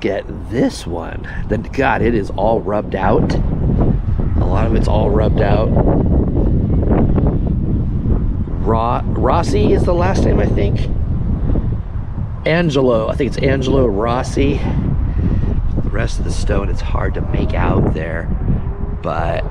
look at this one. Then, God, it is all rubbed out. A lot of it's all rubbed out. Rossi is the last name, I think. Angelo, I think it's Angelo Rossi. The rest of the stone, it's hard to make out there. But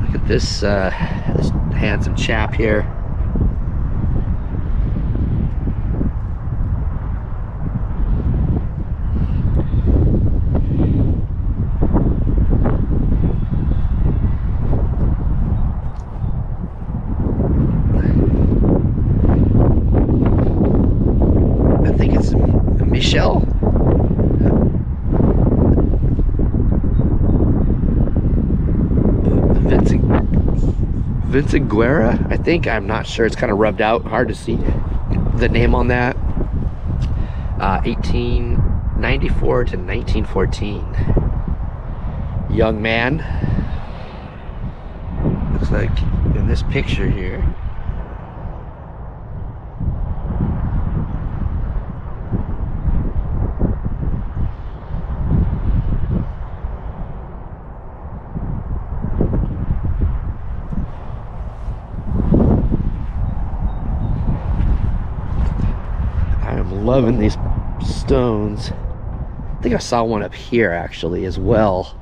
look at this handsome chap here. Michelle? Vincent Guerra, I think. I'm not sure. It's kind of rubbed out. Hard to see the name on that. 1894 to 1914. Young man. Looks like in this picture here. Loving these stones. I think I saw one up here actually as well.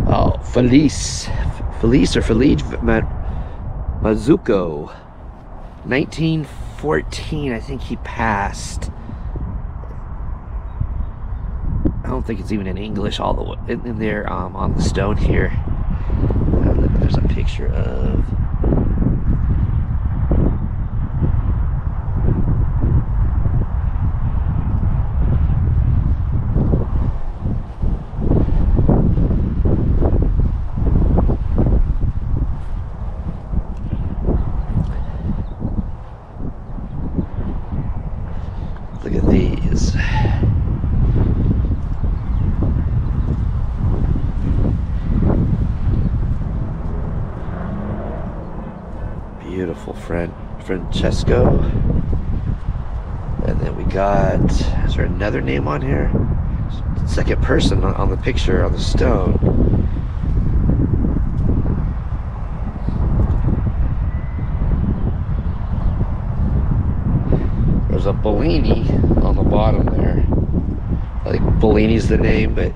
Oh, Felice Mazuko, 1914. I think he passed. I don't think it's even in English all the way in there on the stone here. There's a picture of look at these. Beautiful Francesco. And then we got, is there another name on here? Second person on the picture on the stone. There's a Bellini on the bottom there. I think Bellini's the name, but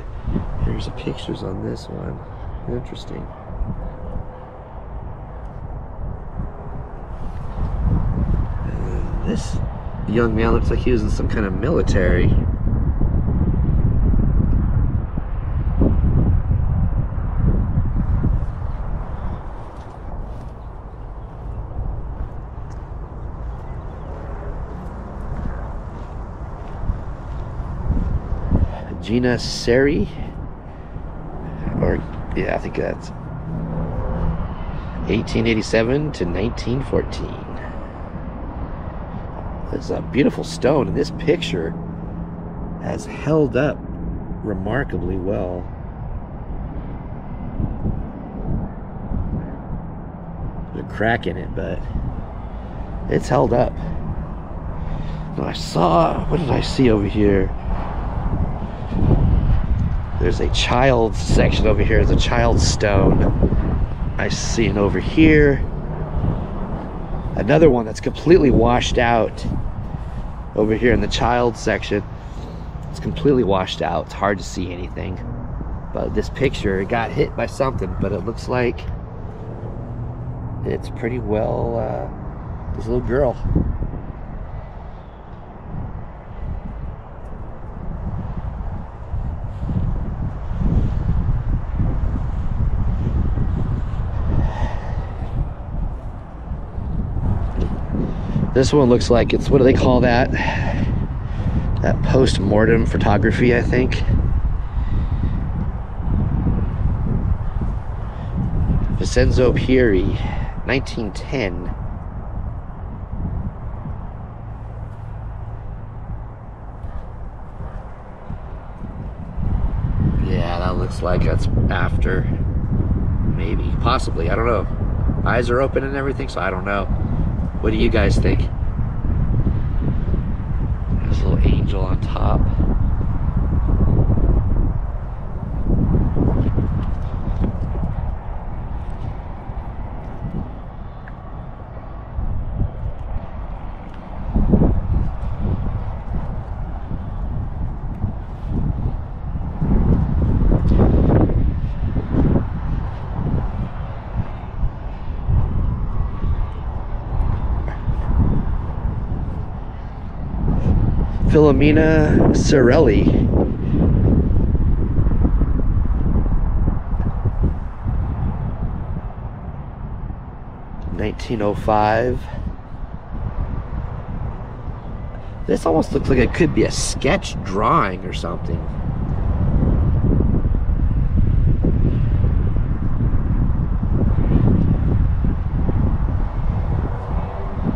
here's the pictures on this one. Interesting. This young man looks like he was in some kind of military. Gina Seri, or yeah, I think that's 1887 to 1914. It's a beautiful stone, and this picture has held up remarkably well. There's a crack in it, but it's held up. Now I saw, what did I see over here? There's a child's section over here. There's a child's stone. I see it over here. Another one that's completely washed out over here in the child section. It's completely washed out. It's hard to see anything. But this picture, it got hit by something, but it looks like it's pretty well this little girl. This one looks like it's, what do they call that? That post-mortem photography, I think. Vincenzo Pieri, 1910. Yeah, that looks like that's after. Maybe, possibly, I don't know. eyes are open and everything, so I don't know. What do you guys think? There's a little angel on top. Philomena Sorelli. (1905). This almost looks like it could be a sketch drawing or something.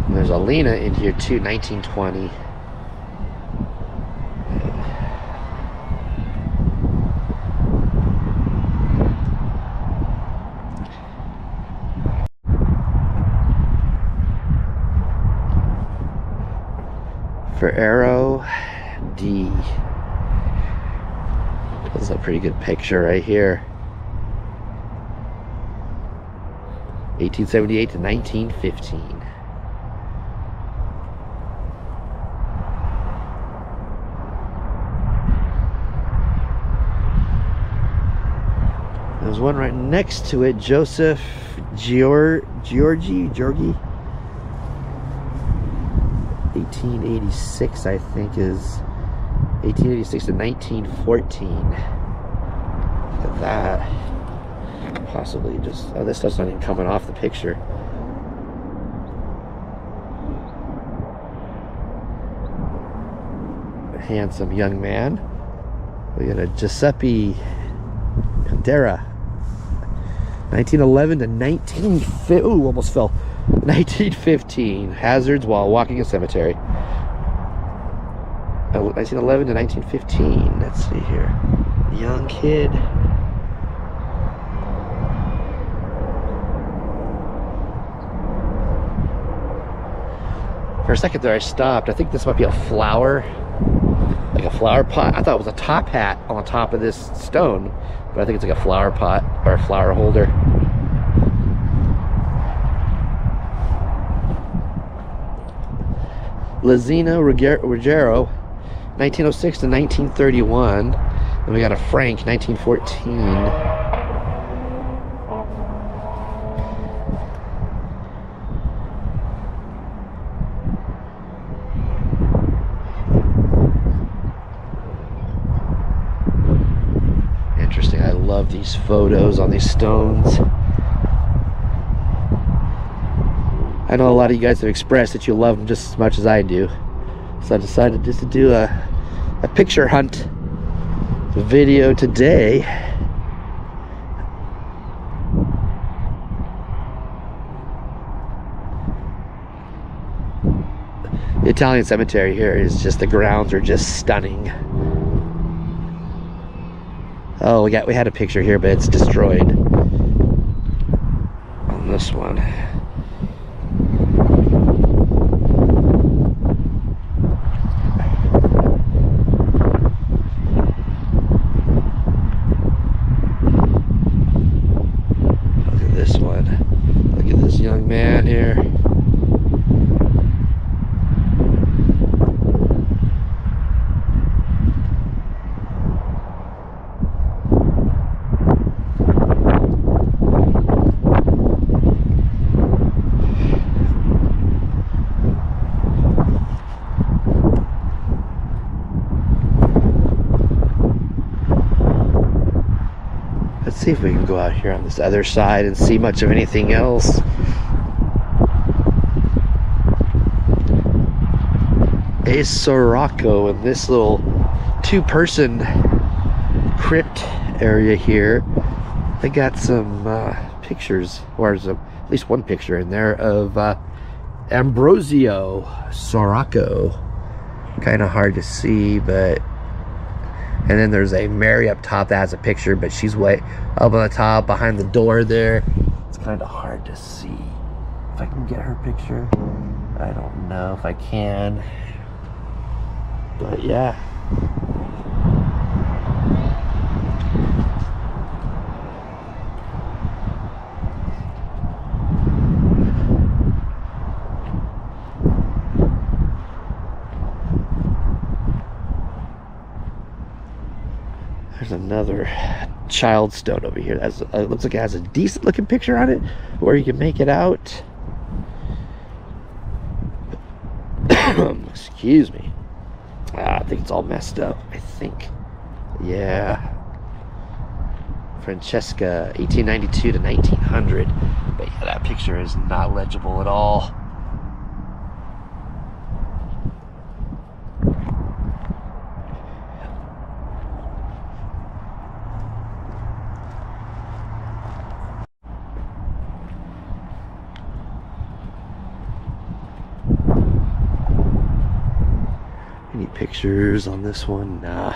And there's a Lena in here too, 1920. For Arrow D. This is a pretty good picture right here. 1878 to 1915. There's one right next to it, Joseph Georgi. 1886, I think, is 1886 to 1914. Look at that. Possibly just, oh, this stuff's not even coming off the picture. A handsome young man. We got a Giuseppe Pandera. 1911 to 1950. Ooh, almost fell. 1915. Hazards while walking a cemetery. 1911 to 1915. Let's see here. Young kid. For a second there I stopped. I think this might be a flower. Like a flower pot. I thought it was a top hat on the top of this stone. But I think it's like a flower pot or a flower holder. Lizina Ruggiero, 1906 to 1931. Then we got a Frank, 1914. Interesting. I love these photos on these stones. I know a lot of you guys have expressed that you love them just as much as I do. So I decided just to do a picture hunt video today. The Italian cemetery here is just, the grounds are just stunning. Oh, we had a picture here, but it's destroyed on this one. Young man here. Let's see if we can go out here on this other side and see much of anything else. A Sirocco in this little two-person crypt area here. They got some pictures, or there's at least one picture in there of Ambrosio Sirocco. Kind of hard to see, but And then there's a Mary up top that has a picture, but she's way up on the top behind the door there. It's kind of hard to see. If I can get her picture, I don't know if I can. But yeah. There's another child stone over here. That's, it looks like it has a decent looking picture on it, where you can make it out. Excuse me. I think it's all messed up. I think. Yeah. Francesca, 1892 to 1900. But yeah, that picture is not legible at all. Any pictures on this one? Nah.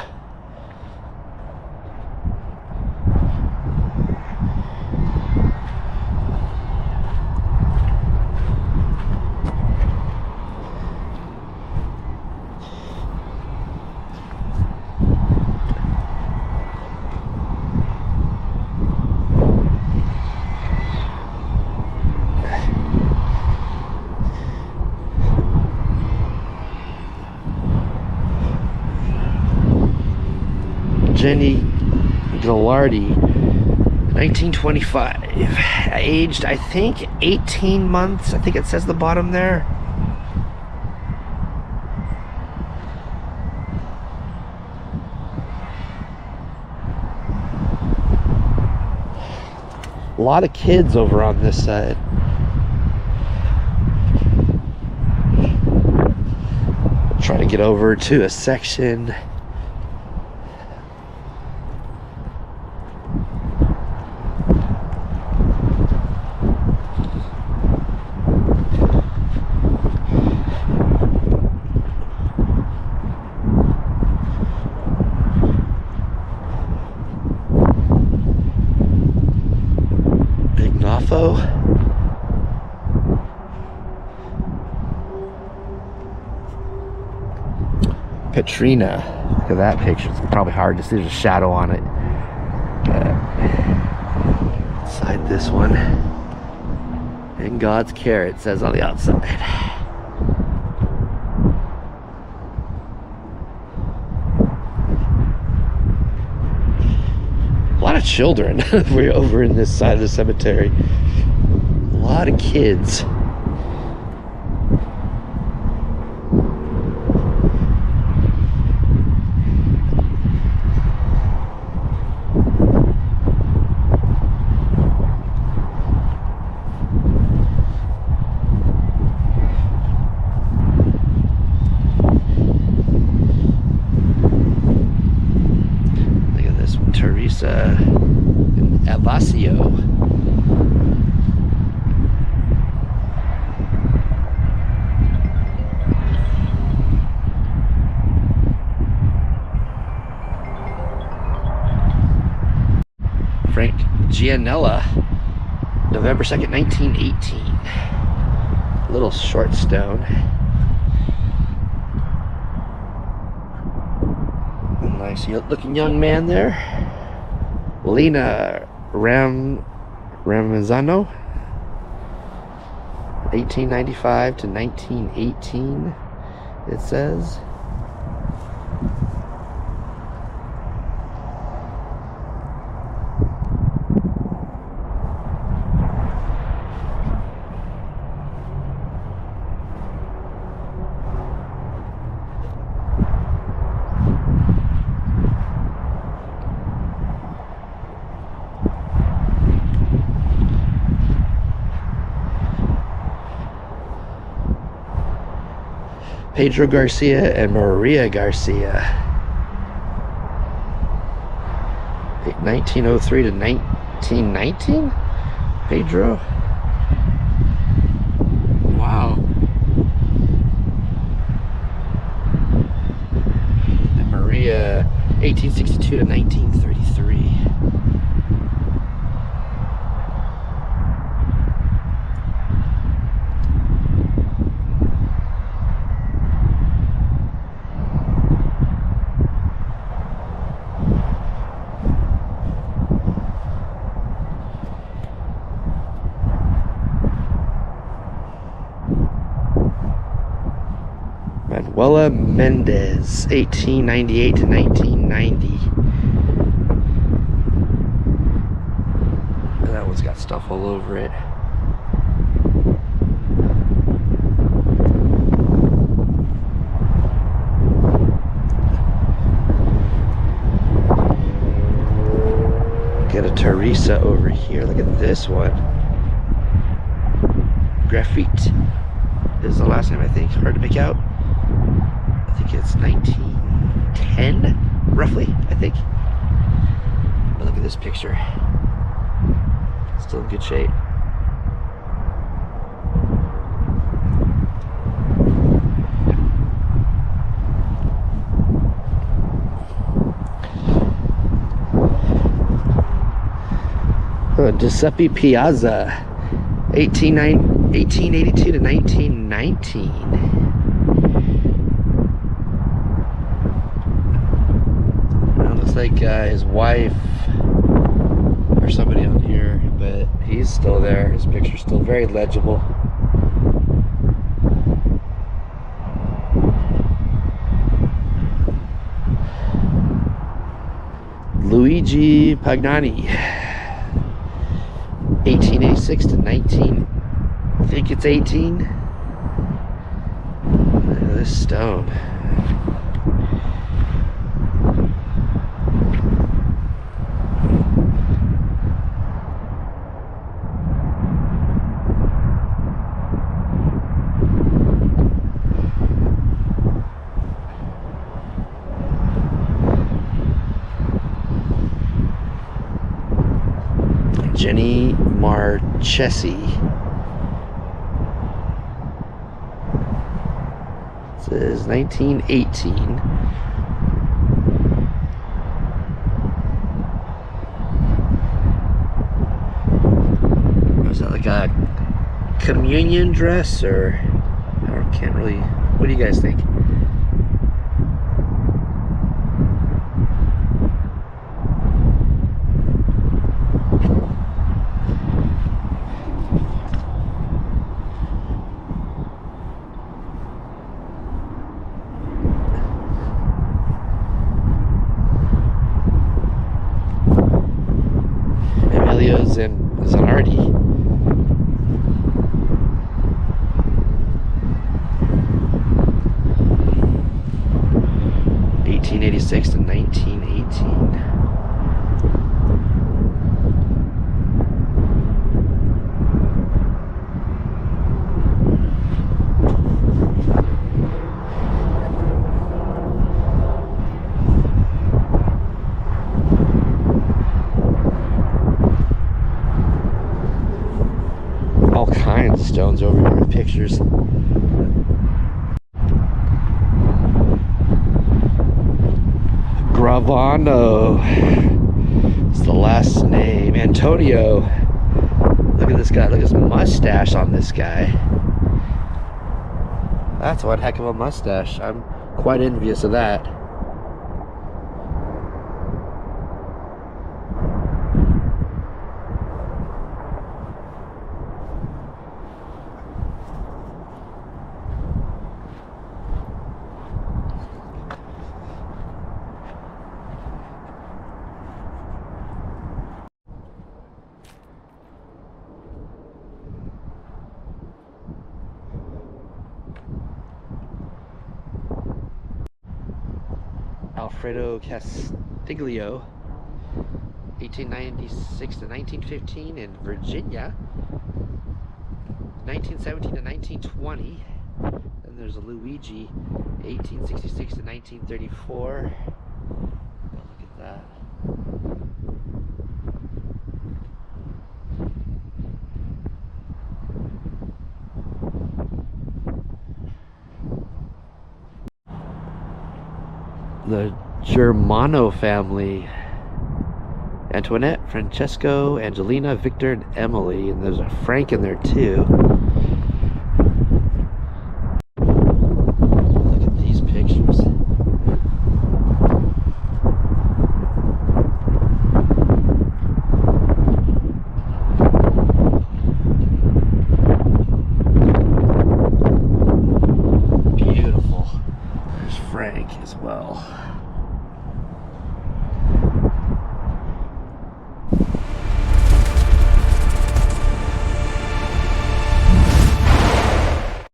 Jenny Gallardi, 1925, aged I think 18 months. I think it says the bottom there. A lot of kids over on this side. Trying to get over to a section. Katrina, look at that picture. It's probably hard to see. There's a shadow on it. Inside this one, in God's care, it says on the outside. A lot of children over in this side of the cemetery. A lot of kids. Avasio. Frank Gianella, November 2nd, 1918. Little short stone. Nice looking young man there. Lena Ramazano, 1895 to 1918, it says. Pedro Garcia and Maria Garcia, 1903 to 1919. Pedro. Wow. And Maria, 1860 1882 to 1933. Manuela Mendez, 1898 to 1990. That one's got stuff all over it. Get a Teresa over here. Look at this one. Graffiti is the last name, I think. Hard to make out. I think it's 1910, roughly, I think. But look at this picture. Still in good shape. Giuseppe Piazza, 1882 to 1919. Looks like his wife or somebody on here, but he's still there. His picture's still very legible. Luigi Pagnani, 1886 to 19, I think it's 18. Look at this stone. Jenny Marchesi. This is 1918. Was that like a communion dress, or I can't really, what do you guys think? Zanardi. 1886 to 1918. Stones over here with pictures. Gravano is the last name. Antonio. Look at this guy. Look at his mustache on this guy. That's one heck of a mustache. I'm quite envious of that. Alfredo Castiglio, 1896 to 1915 in Virginia, 1917 to 1920. Then there's a Luigi, 1866 to 1934. Look at that. The Germano family. Antoinette, Francesco, Angelina, Victor, and Emily. And there's a Frank in there too. Look at these pictures. Beautiful. There's Frank as well.